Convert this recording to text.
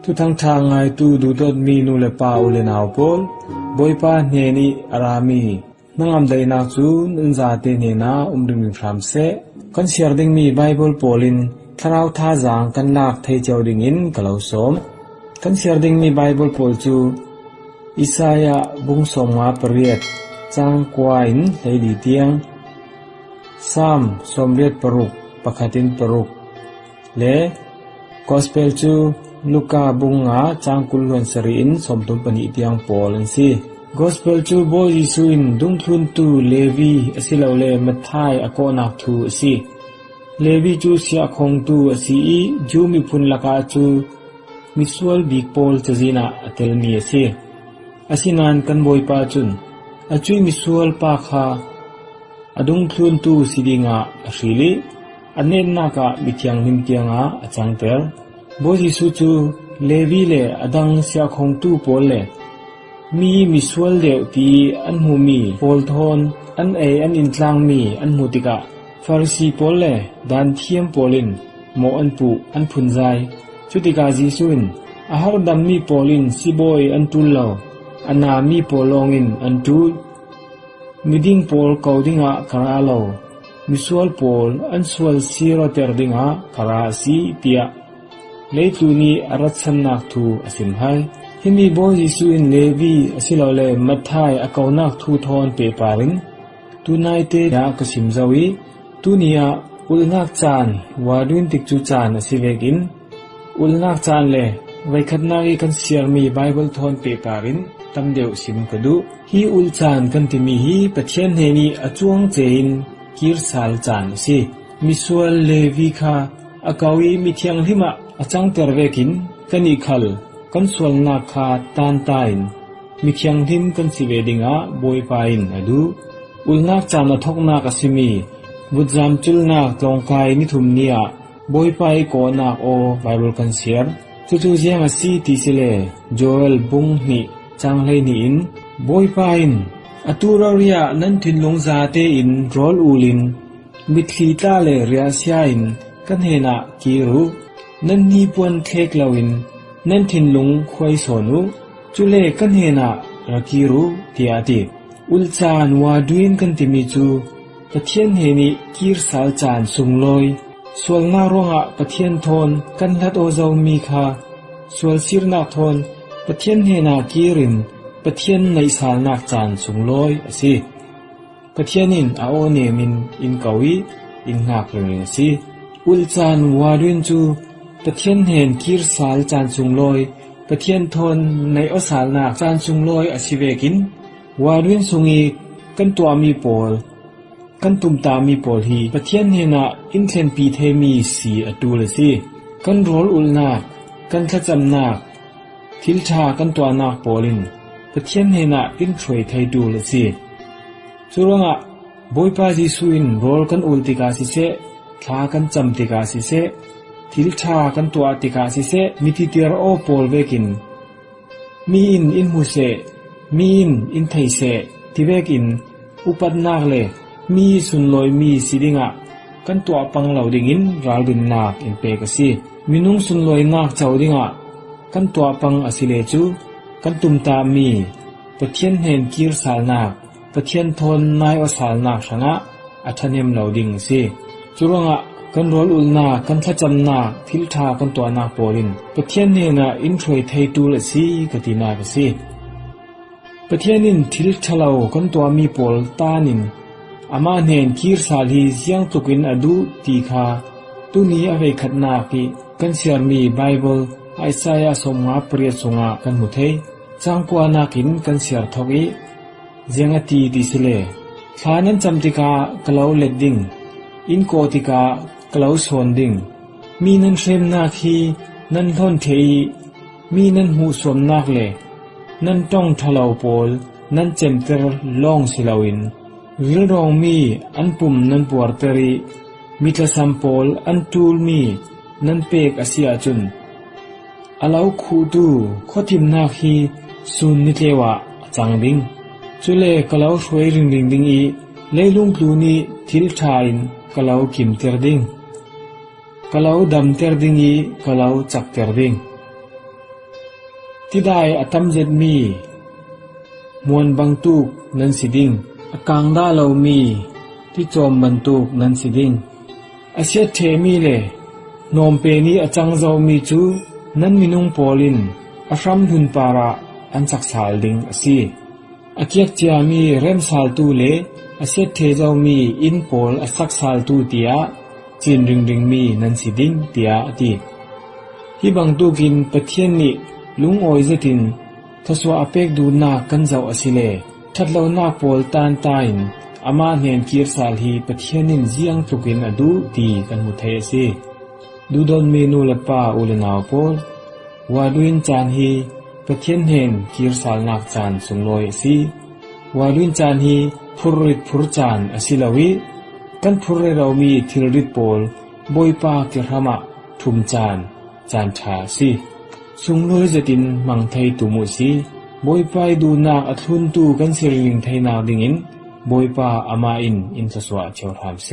ทุทางทางไงตูดูดดมีนูเลปาอุเลนาวปอลบอยปาเนนีอารามีนังอำไดนักจูนอินซาเตเนนาดึงพรามเซกันเสียดิงมีไบเบิลปอลินทราวท่าจางกันลากไทเจ้าดิงอินกะลาวสมกันเสียดิงมีไบเบิลปอลจูอิสายาบุงสมมาปริยดจางกวาอินไลลีเตียงซามสมเรียดปรุกปะขัดินปรุกเลกอสเปลจูลูกาบุงงาจางกุลวนสรีอินสมตุมปนิเตียงปอลันซีกอสเปลจูโบยิสุอินดุงทุนตูเลวีอสิลาวเลมัทไทอโกนักทูอสิเลวีจูเสียคงตูอสิจูมิพุนลกาจูมิสวลบิกปอลจจีนาอเตลมีอสิอสินานกันบอยปาจุนอจุยมิสวลปาคาอดุงทุนตูสิดิงาอชิลิอันเนนนากะมิเทียงหิมเตียงาอจังเตลโบยิสุจูเลวีเลอดังเสียคงตูปอลเลมีมิสวลเดวตีอันหูมีปอลทอนอันอันอินทลางมีอันหูติกะฟาริสีปอลเลดานเทียมปอลินโมอันปุอันพุนใจจุติกาจิสุนอาหารดำมีปอลินสิบอยอันตุลลาวอันนามีปอลองอินอันตุลมิดิงปอลกาวดิงะคาราลาวมิสวลปอลอันสวลซีโรเตอร์ดิงะคาราสีเตียเลตูนีอารัชนักทูอสิมไฮฮิมีโบยิสุอินเลวีอสิลาวเลมัทไทอากาวนักทูทอนเปปารินตูนายเตดากสิมซาวีตูนียอุลนักจานวาดุนติกจูจานอสิเวกินอุลนักจานเลไว้ขัดนากีกันเสียมีไบเบิลทอนเปปารินตำเดียวสิมกดูฮีอุลจานกันติมีฮีปะเทียนเฮนีอจวงเจนกิรสาลจานสิมิสวลเลวีคาอากาวีมิเทียงหิมะอาจังเตอร์เวกินกันอีคัลกันสวลนาคาตานตายนมิเทียงหิมกันสิเวดิงะบอยปายนอดูอุลนักจานทกนักอสิมีบุจามจุลนักตรงกายนิทุมเนียบอยปายโกนักโอไบเบิลกันเสียร์ทุเจียงอสีติสิเลโจเอลบุงนิจังเลนีอินบอยปายนอตูราเรียนันทินลงซาเตอินรอลอูลินมิทลีตาเลเรียเซียอินกันเฮนากีรูนันนีปวนเคกลาวินนันทินลงควยสอนุจุเลกันเฮนารากีรูเตียติอุลจานวาดุอินกันติมิจูปะเทียนเฮนิกีรสาลจานสุงลอยสวลนาโรงะปะเทียนทอนกันลัดโอเจ้ามีคาสวลซิรนาทอนปะเทียนเฮนากีรินปะเทียนในสาลนักจานสุงลอยอสิปะเทียนินอาโอเนมินอินกาวีอินหักเริงสิอุลจานวาดุนจูปะเทียนเฮนกีรสาลจานสุงลอยปะเทียนทอนในอสาลนักจานสุงลอยอสิเวกินวาดุนสุงีกันตัวมีปอลกันตุมตามีปอลฮีปะเทียนเฮนาอินเทนปีเทมีสีอตูเลสิกันโรลอุลนากันขจำนาทิลชากันตัวนาปอลินปะเทียนเฮนาอินทรวยไทดูเลสิสุรงะบอยปาจิสุอินโรลกันอุลติกาสิเซทากันจำติกาสิเซทิลชากันตัวติกาสิเซมิติเตียร์โอปอลเวกินมีอินมุเซมีอินไทเซทิเวกินอุปัดนาคเลมีสุนลอยมีสิดิงะกันตัวปังเหล่าดิงินราลดินนาคอินเปกสิมินุงสุนลอยนาคเจ้าดิงะกันตัวปังอสิเลจูกันตุมตามีปะเทียนเฮนกีรสาลนาคปะเทียนทนนายอสาลนาคชนะอัทเนมเหล่าดิงสิจุรงะกันโรลอุลนากันขจำนาทิลทากันตัวนาคปอลินปะเทียนเฮนาอินทรวยไทตูลสิกตินากสิปะเทียนินทิลทะเลากันตัวมีปอลตานินอามาเนนกีรสาลีเสียงตุกินอดูตีคาตุนีอเวขัดนาคีกันเสียมีไบเบิลไอซายาสมงาเปรียสงากันมุเทจังกวานาคินกันเสียทอกอีเสียงตีดิสเลขลานันจำติกากลาวเล็ดดิงอินโกติกากลาวสวนดิงมีนันเชมนาคีนันทนเทยมีนันหูสวมนาคเลนันต้องทะเลาปอลนันเจมเตอร์ลองสิลาวินวิลรองมีอันปุ่มนันปวดเตอรีมิตรสัมปอลอันตูลมีนันเปกอาเซียจุนอาลาวคูดูขอทิมนาคีซุนนิเทวะจังดิงจุเลกลาวช่วยริงดิงดิงอีเลลุงพลูนีทิลทายนกลาวกิมเตอร์ดิงกลาวดำเตอร์ดิงอีกลาวจักเตอร์ดิง ที่ได้อตัมเจ็ดมีมวนบังตูกนั้นสิดิ่งอากางดาเรามีที่จอมบันตูกนั้นสิดิ่งอาเซียเทมีเลนอมเปนีอจังเจ้ามีจูนั้นมินุงปอลินอารัมหุนปาระอันสักสาลดิ่งอซีอาเกียกเจียมีเรมสาลตูเลอาเซียเทเจ้ามีอินปอลอสักสาลตูเตียจินริงมีนั้นสิดิ่งเตียอดีที่บังตูกินปะเทียนนิลุงออยเจตินทศวะอเปกดูนากันเจ้าอสิเลทัดเลานาปอลตานตายนอามาเนียนกีรสาลฮีปะเทียนินเจียงทุกินอดูตีกันมุเทซีดูดอนเมนูละปาอุลนาวปอลวาดุอินจานฮีปะเทียนเห็นกีรสาลนักจานสุงลอยซีวาดุอินจานฮีพุริดพุรจานอสิลาวิกันพุริเรามีทิริดปอลบอยปากิรหมะทุมจานจานชาซีสุงลอยจะตินมังไทยตุมุซีบอยปายดูนาอัทุนตูกันสิริงไทยนาดิงินบอยปาอามาอินสสวะเชวรามเซ